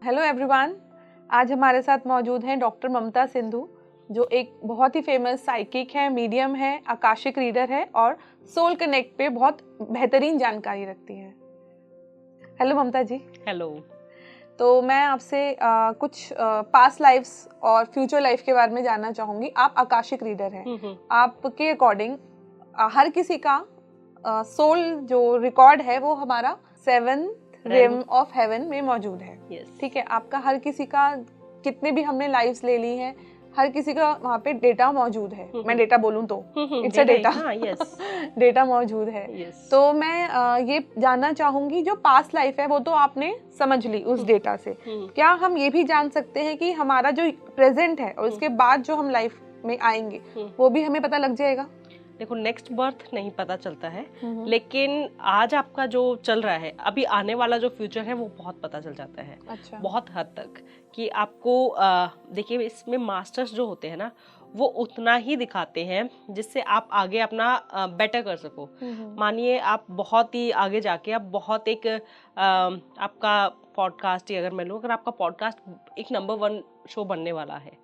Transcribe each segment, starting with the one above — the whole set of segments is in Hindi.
हेलो एवरीवन, आज हमारे साथ मौजूद हैं डॉक्टर ममता सिंधु, जो एक बहुत ही फेमस साइकिक है, मीडियम है, आकाशिक रीडर है और सोल कनेक्ट पे बहुत बेहतरीन जानकारी रखती हैं। हेलो ममता जी। हेलो। तो मैं आपसे कुछ पास्ट लाइफ्स और फ्यूचर लाइफ के बारे में जानना चाहूँगी। आप आकाशिक रीडर हैं, आपके अकॉर्डिंग हर किसी का सोल जो रिकॉर्ड है वो हमारा 7th रिम ऑफ हेवन में मौजूद है। ठीक है, आपका हर किसी का, कितने भी हमने लाइव्स ले ली हैं, हर किसी का वहाँ पे डेटा मौजूद है। मैं डेटा बोलूँ तो इट्स अ डेटा, डेटा मौजूद है। तो मैं ये जानना चाहूंगी, जो पास्ट लाइफ है वो तो आपने समझ ली उस डेटा से, क्या हम ये भी जान सकते हैं कि हमारा जो प्रेजेंट है और उसके बाद जो हम लाइफ में आएंगे वो भी हमें पता लग जाएगा? देखो, नेक्स्ट बर्थ नहीं पता चलता है, लेकिन आज आपका जो चल रहा है, अभी आने वाला जो फ्यूचर है वो बहुत पता चल जाता है। अच्छा। बहुत हद तक कि आपको देखिए, इसमें मास्टर्स जो होते हैं ना, वो उतना ही दिखाते हैं जिससे आप आगे अपना बेटर कर सको। मानिए आप बहुत ही आगे जाके आप बहुत एक आपका पॉडकास्ट ही अगर मैं लूँ, अगर आपका पॉडकास्ट एक नंबर 1 शो बनने वाला है,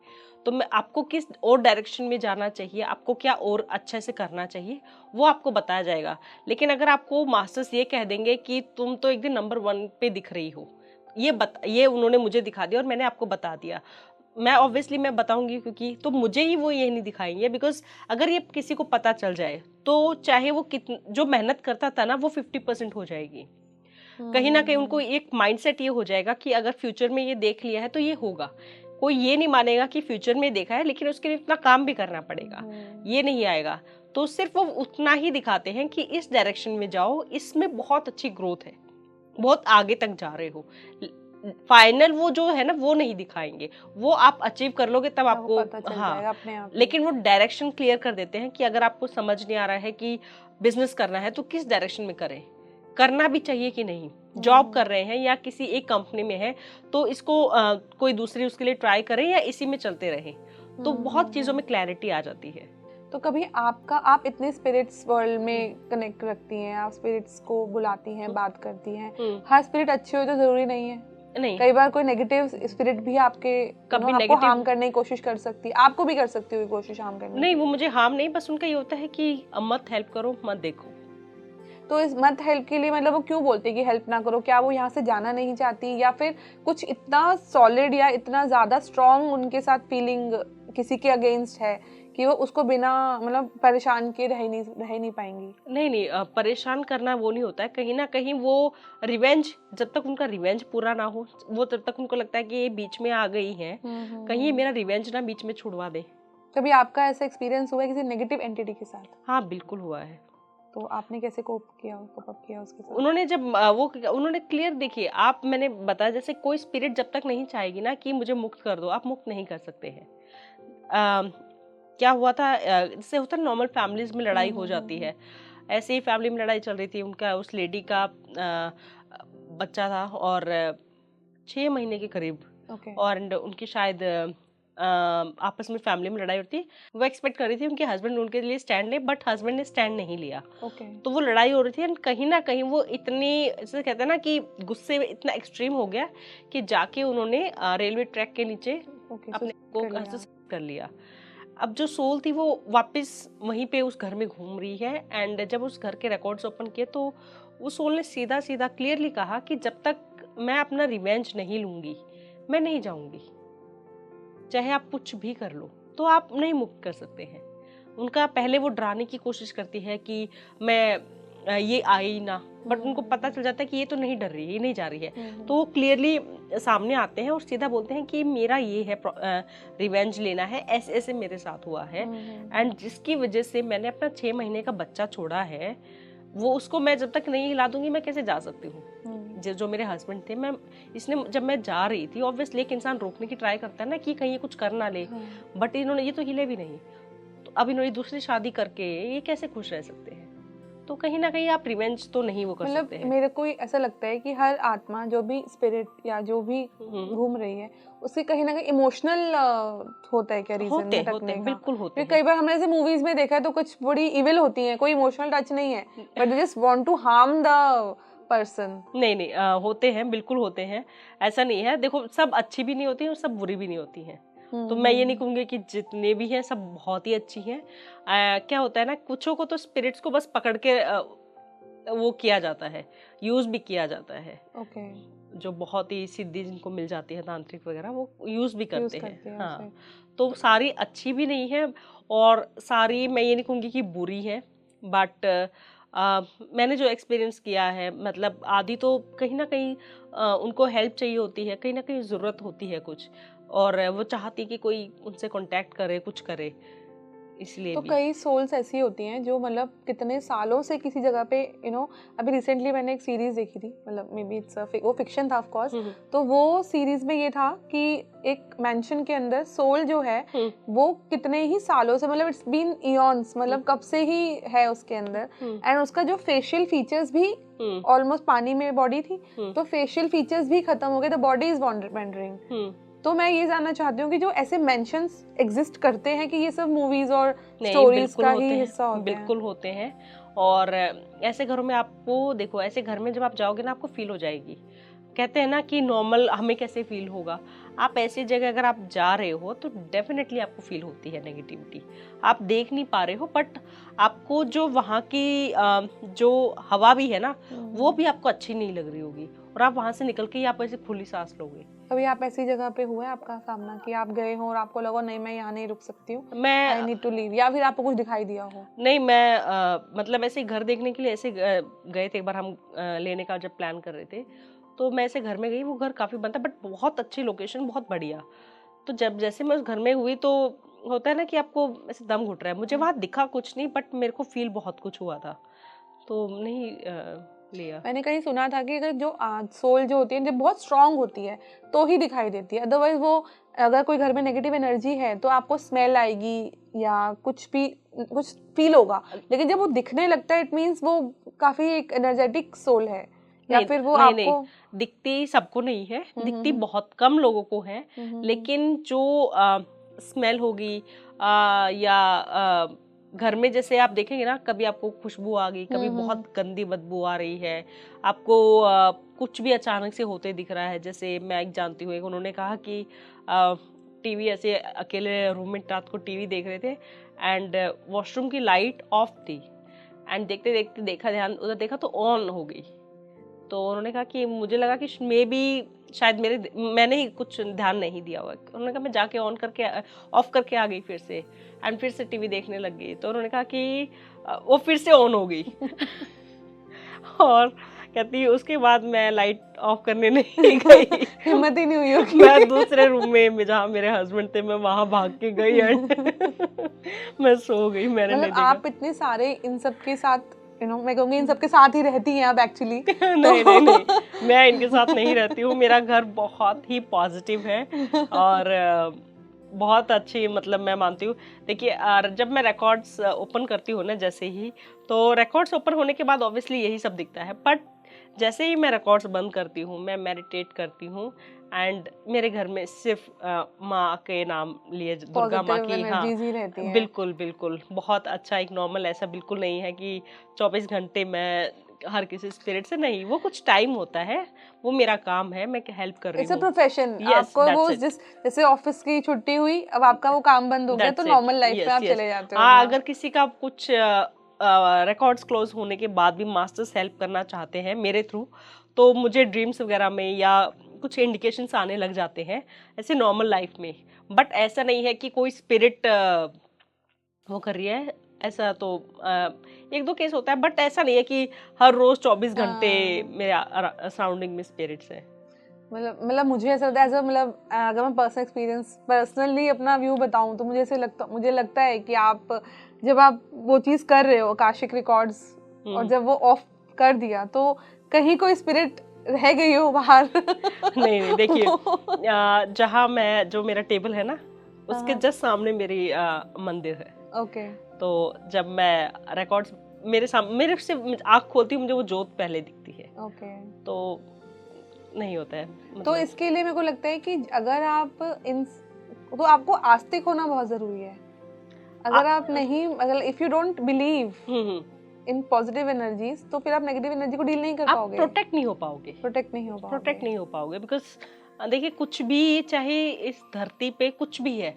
तो मैं आपको किस और डायरेक्शन में जाना चाहिए, आपको क्या और अच्छे से करना चाहिए, वो आपको बताया जाएगा। लेकिन अगर आपको मास्टर्स ये कह देंगे कि तुम तो एक दिन नंबर 1 पे दिख रही हो, ये उन्होंने मुझे दिखा दिया और मैंने आपको बता दिया, मैं ऑब्वियसली मैं बताऊंगी, क्योंकि तो मुझे ही वो ये नहीं दिखाएंगे। बिकॉज अगर ये किसी को पता चल जाए तो चाहे वो जो मेहनत करता था ना, वो 50% हो जाएगी। कहीं ना कहीं उनको एक माइंडसेट ये हो जाएगा कि अगर फ्यूचर में ये देख लिया है तो ये होगा। कोई ये नहीं मानेगा कि फ्यूचर में देखा है, लेकिन उसके लिए इतना काम भी करना पड़ेगा, ये नहीं आएगा। तो सिर्फ वो उतना ही दिखाते हैं कि इस डायरेक्शन में जाओ, इसमें बहुत अच्छी ग्रोथ है, बहुत आगे तक जा रहे हो। फाइनल वो जो है ना, वो नहीं दिखाएंगे, वो आप अचीव कर लोगे तब आपको पता चल जाएगा अपने आप। लेकिन वो डायरेक्शन क्लियर कर देते हैं कि अगर आपको समझ नहीं आ रहा है कि बिजनेस करना है तो किस डायरेक्शन में करें, करना भी चाहिए कि नहीं, जॉब कर रहे हैं या किसी एक कंपनी में है तो इसको कोई दूसरी उसके लिए ट्राई करें या इसी में चलते रहें। तो बहुत चीजों में क्लैरिटी आ जाती है। तो कभी आप इतने स्पिरिट्स वर्ल्ड में कनेक्ट रखती हैं, आप स्पिरिट्स को बुलाती हैं, बात करती हैं, हर स्पिरिट अच्छी हो तो जरूरी नहीं है। नहीं, कई बार कोई नेगेटिव स्पिरिट भी आपके आपको हार्म करने की कोशिश कर सकती है, आपको भी कर सकती है कोशिश हार्म करने। नहीं, वो मुझे हार्म नहीं, बस उनका ये होता है कि मत हेल्प करो, मत देखो। तो इस मत हेल्प के लिए मतलब वो क्यों बोलते हैं कि हेल्प ना करो? क्या वो यहाँ से जाना नहीं चाहती, या फिर कुछ इतना सॉलिड या इतना ज्यादा स्ट्रॉन्ग उनके साथ फीलिंग किसी के अगेंस्ट है कि वो उसको बिना मतलब परेशान के रह नहीं पाएंगी? नहीं, परेशान करना वो नहीं होता है। कहीं ना कहीं वो रिवेंज, जब तक उनका रिवेंज पूरा ना हो, वो तब तक उनको लगता है कि ये बीच में आ गई है, कहीं मेरा रिवेंज ना बीच में छुड़वा दे। कभी आपका ऐसा एक्सपीरियंस हुआ है किसी नेगेटिव एंटिटी के साथ? हाँ, बिल्कुल हुआ है। तो आपने कैसे कोप अप किया उसके साथ? उन्होंने क्लियर, देखिए आप, मैंने बताया जैसे कोई स्पिरिट जब तक नहीं चाहेगी ना कि मुझे मुक्त कर दो, आप मुक्त नहीं कर सकते हैं। क्या हुआ था, जैसे होता है नॉर्मल फैमिलीज में लड़ाई हो जाती है, ऐसे ही फैमिली में लड़ाई चल रही थी। उनका, उस लेडी का बच्चा था और 6 महीने के करीब, और उनकी शायद आपस में फैमिली में लड़ाई होती, वो एक्सपेक्ट कर रही थी उनके हस्बैंड उनके लिए स्टैंड ले, बट हस्बैंड ने स्टैंड नहीं लिया। तो वो लड़ाई हो रही थी, एंड कहीं ना कहीं वो इतनी, जैसे कहते हैं ना कि गुस्से में इतना एक्सट्रीम हो गया कि जाके उन्होंने रेलवे ट्रैक के नीचे अपने को कर लिया। अब जो सोल थी वो वापस वहीं पे उस घर में घूम रही है, एंड जब उस घर के रिकॉर्ड्स ओपन किए तो उस सोल ने सीधा सीधा क्लियरली कहा कि जब तक मैं अपना रिवेंज नहीं लूंगी, मैं नहीं जाऊंगी, चाहे आप कुछ भी कर लो, तो आप नहीं मुक्त कर सकते हैं। उनका पहले वो डराने की कोशिश करती है कि मैं ये आई ना, बट उनको पता चल जाता है कि ये तो नहीं डर रही है, ये नहीं जा रही है। तो वो क्लियरली सामने आते हैं और सीधा बोलते हैं कि मेरा ये है, रिवेंज लेना है, ऐसे ऐसे मेरे साथ हुआ है, एंड जिसकी वजह से मैंने अपना 6 महीने का बच्चा छोड़ा है, वो उसको मैं जब तक नहीं हिला दूंगी मैं कैसे जा सकती हूँ। जो मेरे हस्बैंड थे, इसने जब मैं जा रही थी, ऑब्वियसली एक इंसान रोकने की ट्राई करता है ना कि कहीं ये कुछ कर ना ले, बट इन्होंने, ये तो हिले भी नहीं, तो अब इन्होंने दूसरी शादी करके ये कैसे खुश रह सकते हैं? तो कहीं ना कहीं आप रिवेंज तो नहीं वो कर सकते हैं। मेरे को ऐसा लगता है कि हर आत्मा, जो भी स्पिरिट या जो भी घूम रही है, उसके कहीं ना कहीं इमोशनल होता है क्या रीजन होते हैं, बिल्कुल होते हैं। कई बार हमने ऐसे मूवीज में देखा है तो कुछ बड़ी इविल होती हैं, कोई इमोशनल टच नहीं है, but they just want to harm the person? नहीं नहीं, होते हैं, बिल्कुल होते हैं, ऐसा नहीं है। देखो, सब अच्छी भी नहीं होती हैं और सब बुरी भी नहीं होती हैं। तो मैं ये नहीं कहूँगी कि जितने भी हैं सब बहुत ही अच्छी हैं। क्या होता है ना, कुछों को तो स्पिरिट्स को बस पकड़ के वो किया जाता है, यूज भी किया जाता है। ओके। जो बहुत ही सिद्धि जिनको मिल जाती है, तांत्रिक वगैरह, वो यूज भी करते हैं। हैं हाँ, उसे। तो सारी अच्छी भी नहीं है और सारी मैं ये नहीं कहूँगी कि बुरी है। बट मैंने जो एक्सपीरियंस किया है, मतलब आदि तो कहीं ना कहीं उनको हेल्प चाहिए होती है, कहीं ना कहीं ज़रूरत होती है कुछ, और वो चाहती कि कोई उनसे कांटेक्ट करे, कुछ करे, इसलिए तो भी। कई सोल्स ऐसी होती हैं जो मतलब कितने सालों से किसी जगह पे अभी रिसेंटली मैंने एक सीरीज देखी थी, मतलब मे बी इट्स वो फिक्शन था ऑफ कोर्स। तो वो सीरीज में ये था कि एक मेंशन के अंदर सोल जो है वो कितने ही सालों से, मतलब इट्स बीन इयॉन्स, मतलब कब से ही है उसके अंदर। एंड उसका जो फेशियल फीचर्स भी ऑलमोस्ट पानी में बॉडी थी, तो फेशियल फीचर्स भी खत्म हो गए, द बॉडी इज वॉन्डरिंग। तो मैं ये जानना चाहती हूँ कि जो ऐसे मेंशंस एग्जिस्ट करते हैं कि ये सब मूवीज और स्टोरीज का ही हिस्सा होते हैं? बिल्कुल होते हैं। और ऐसे घरों में आपको, देखो, ऐसे घर में जब आप जाओगे ना, आपको फील हो जाएगी। कहते हैं ना कि नॉर्मल हमें कैसे फील होगा, आप ऐसी जगह अगर आप जा रहे हो तो डेफिनेटली आपको फील होती है नेगेटिविटी। आप देख नहीं पा रहे हो, बट आपको जो वहाँ की जो हवा भी है ना, वो भी आपको अच्छी नहीं लग रही होगी, और आप वहाँ से निकल के ही आप ऐसे खुली सांस लोगे। कभी आप ऐसी जगह पे हुआ है आपका सामना कि आप गए हो और आपको लगा नहीं मैं यहाँ नहीं रुक सकती हूँ, आई नीड टू लीव, या फिर आपको कुछ दिखाई दिया हो? नहीं, मैं मतलब ऐसे घर देखने के लिए ऐसे गए थे एक बार हम, लेने का जब प्लान कर रहे थे, तो मैं ऐसे घर में गई। वो घर काफ़ी बंद था, बट बहुत अच्छी लोकेशन, बहुत बढ़िया। तो जब जैसे मैं उस घर में हुई, तो होता है ना कि आपको ऐसे दम घुट रहा है। मुझे वहाँ दिखा कुछ नहीं, बट मेरे को फील बहुत कुछ हुआ था, तो नहीं लिया। मैंने कहीं सुना था कि अगर जो सोल जो होती है जब बहुत स्ट्रांग होती है तो ही दिखाई देती है, अदरवाइज वो, अगर कोई घर में नेगेटिव एनर्जी है तो आपको स्मेल आएगी या कुछ फील होगा, लेकिन जब वो दिखने लगता है इट मीन्स वो काफी एक एनर्जेटिक सोल है, या फिर वो नहीं, आपको नहीं, दिखती सबको नहीं है, दिखती बहुत कम लोगों को है। लेकिन जो स्मेल होगी या घर में जैसे आप देखेंगे ना, कभी आपको खुशबू आ गई, कभी बहुत गंदी बदबू आ रही है, आपको कुछ भी अचानक से होते दिख रहा है। जैसे मैं एक जानती हूँ, उन्होंने कहा कि टीवी, ऐसे अकेले रूम में रात को टीवी देख रहे थे एंड वॉशरूम की लाइट ऑफ थी, एंड देखते देखते देखा, ध्यान उधर देखा तो ऑन हो गई। तो उन्होंने कहा कि मुझे लगा कि मे बी शायद मैंने ही कुछ ध्यान नहीं दिया हुआ। उन्होंने कहा मैं जाके ऑफ करके आ गई फिर से, एंड फिर से टीवी देखने लग गई। तो उन्होंने कहा कि वो फिर से ऑन हो गई और कहती उसके बाद मैं लाइट ऑफ करने नहीं गई हिम्मत ही नहीं हुई होगी। मैं दूसरे रूम में जहाँ मेरे हस्बैंड थे, मैं वहां भाग के गई एंड मैं सो गई। मैंने नहीं देखा। आप इतने सारे इन सब के साथ मैं कहूँगी इन सबके साथ ही रहती हैं आप एक्चुअली। नहीं, मैं इनके साथ नहीं रहती हूँ। मेरा घर बहुत ही पॉजिटिव है और बहुत अच्छी, मतलब मैं मानती हूँ। देखिए, जब मैं रिकॉर्ड्स ओपन करती हूँ ना, जैसे ही, तो रिकॉर्ड्स ओपन होने के बाद ऑब्वियसली यही सब दिखता है, बट जैसे ही मैं रिकॉर्ड्स बंद करती हूँ, मैं मेडिटेट करती हूँ, एंड मेरे घर में सिर्फ माँ के नाम लिए, दुर्गा माँ की, हाँ, बिल्कुल बिल्कुल, बहुत अच्छा। एक नॉर्मल ऐसा बिल्कुल नहीं है कि 24 घंटे मैं हर किसी स्पिरिट से, नहीं, वो कुछ टाइम होता है, वो मेरा काम है, मैं हेल्प कर रही हूँ। It's a profession. आपको वो जैसे ऑफिस की छुट्टी हुई, अब आपका वो काम बंद हो गया, तो नॉर्मल लाइफ में आप चले जाते हो। हाँ, अगर किसी का कुछ रिकॉर्ड्स क्लोज होने के बाद भी मास्टर्स हेल्प करना चाहते हैं मेरे थ्रू, तो मुझे ड्रीम्स वगैरह में या कुछ इंडिकेशंस आने लग जाते हैं ऐसे नॉर्मल लाइफ में। बट ऐसा नहीं है कि कोई स्पिरिट वो कर रही है, ऐसा तो एक दो केस होता है, बट ऐसा नहीं है कि हर रोज 24 घंटे मेरे सराउंडिंग में स्पिरिट्स हैं। मतलब मुझे ऐसा लगता है, मतलब अगर मैं पर्सनली अपना व्यू बताऊं तो मुझे लगता है कि आप जब आप वो चीज कर रहे हो, आकाशिक रिकॉर्ड्स, और जब वो ऑफ कर दिया तो कहीं कोई स्पिरिट रह गई हो बाहर। नहीं, देखिए, जहाँ मैं, जो मेरा टेबल है ना, उसके जस्ट सामने मेरी मंदिर है। ओके। तो जब मैं रिकॉर्ड्स मेरे से आँख खोलती हूँ, मुझे वो जोत पहले दिखती है। ओके। तो नहीं होता है, मतलब। तो इसके लिए मेरे को लगता है कि अगर आप तो आपको आस्तिक होना बहुत जरूरी है। अगर आप नहीं, अगर if you don't believe, in positive energies, तो फिर आप नेगेटिव एनर्जी को डील नहीं कर आप पाओगे, प्रोटेक्ट नहीं हो पाओगे, प्रोटेक्ट नहीं हो पाओगे। बिकॉज देखिए कुछ भी, चाहे इस धरती पे कुछ भी है,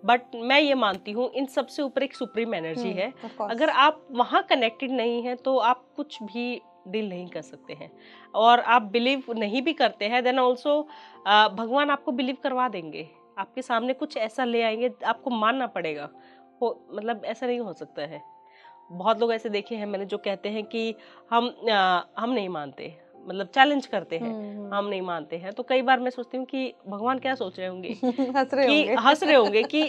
बट मैं ये मानती हूँ इन सबसे ऊपर एक सुप्रीम एनर्जी है। of course। अगर आप वहाँ कनेक्टेड नहीं है तो आप कुछ भी डील नहीं कर सकते हैं, और आप बिलीव नहीं भी करते हैं देन ऑल्सो भगवान आपको बिलीव करवा देंगे, आपके सामने कुछ ऐसा ले आएंगे, आपको मानना पड़ेगा। मतलब ऐसा नहीं हो सकता है। बहुत लोग ऐसे देखे हैं मैंने जो कहते हैं कि हम नहीं मानते, मतलब चैलेंज करते हैं, हम नहीं मानते हैं। तो कई बार मैं सोचती हूँ कि भगवान क्या सोच रहे होंगे हंस रहे होंगे कि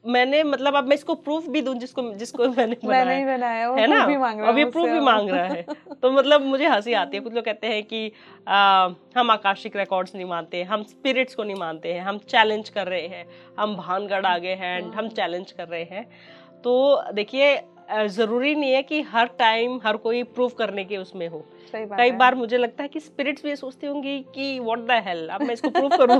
मैंने, मतलब अब मैं इसको प्रूफ भी दूं जिसको मैंने बनाया है ना, अब ये प्रूफ भी मांग रहा है। तो मतलब मुझे हंसी आती है। कुछ लोग कहते हैं कि हम आकाशिक रिकॉर्ड्स नहीं मानते, हम स्पिरिट्स को नहीं मानते हैं, हम चैलेंज कर रहे हैं, हम भानगढ़ आ गए हैं, हम चैलेंज कर रहे हैं। तो देखिए जरूरी नहीं है कि हर टाइम हर कोई प्रूव करने के उसमें हो। कई बार मुझे लगता है कि स्पिरिट्स भी ये सोचती होंगी कि व्हाट द हेल, अब मैं इसको प्रूव करूं।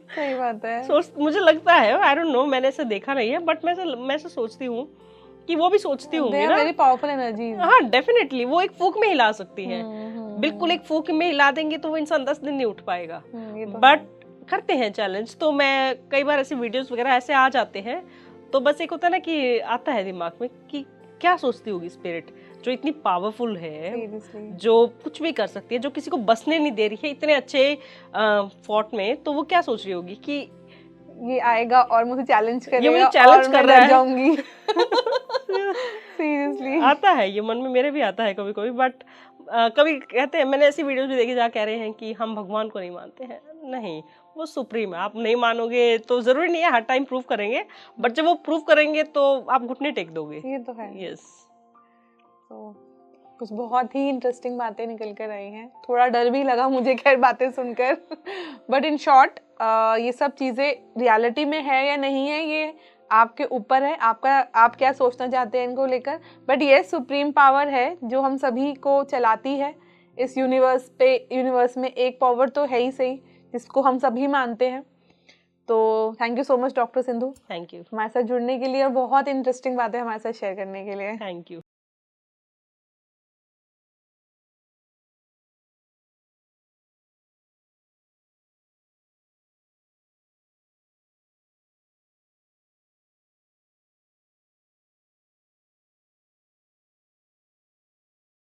सही बात है। मुझे लगता है, आई डोंट नो, मैंने ऐसे देखा नहीं है, बट मैं ऐसे सोचती हूँ कि वो भी सोचती होंगी ना। Very powerful energies. हाँ डेफिनेटली, वो एक फूंक में हिला सकती है। बिल्कुल एक फूंक में हिला देंगे तो वो इंसान 10 दिन नहीं उठ पाएगा। बट करते हैं चैलेंज। तो मैं कई बार ऐसे वीडियोस वगैरह ऐसे आ जाते हैं, तो बस एक होता है ना कि आता है दिमाग में कि क्या सोचती होगी स्पिरिट जो इतनी पावरफुल है, जो कुछ भी कर सकती है, जो किसी को बसने नहीं दे रही है इतने अच्छे फोर्ट में, तो वो क्या सोच रही होगी कि ये आएगा और मुझे चैलेंज करेगा, ये मुझे चैलेंज कर रहा है, जाऊंगी। सीरियसली आता है ये मन में, मेरे भी आता है कभी कभी। बट कभी कहते हैं, मैंने ऐसी वीडियोस भी देखी जहाँ कह रहे हैं कि हम भगवान को नहीं मानते हैं। नहीं, वो सुप्रीम है, आप नहीं मानोगे तो जरूरी नहीं है हर टाइम प्रूव करेंगे, बट जब वो प्रूव करेंगे तो आप घुटने टेक दोगे। ये तो है। यस। तो कुछ बहुत ही इंटरेस्टिंग बातें निकल कर आई हैं, थोड़ा डर भी लगा मुझे खैर बातें सुनकर। बट इन शॉर्ट ये सब चीज़ें रियलिटी में है या नहीं है ये आपके ऊपर है, आप क्या सोचना चाहते हैं इनको लेकर। बट ये सुप्रीम पावर है जो हम सभी को चलाती है इस यूनिवर्स में एक पावर तो है ही सही जिसको हम सभी मानते हैं। तो thank you so much doctor Sindhu, thank you हमारे साथ जुड़ने के लिए और बहुत इंटरेस्टिंग बातें हमारे साथ शेयर करने के लिए। Thank you.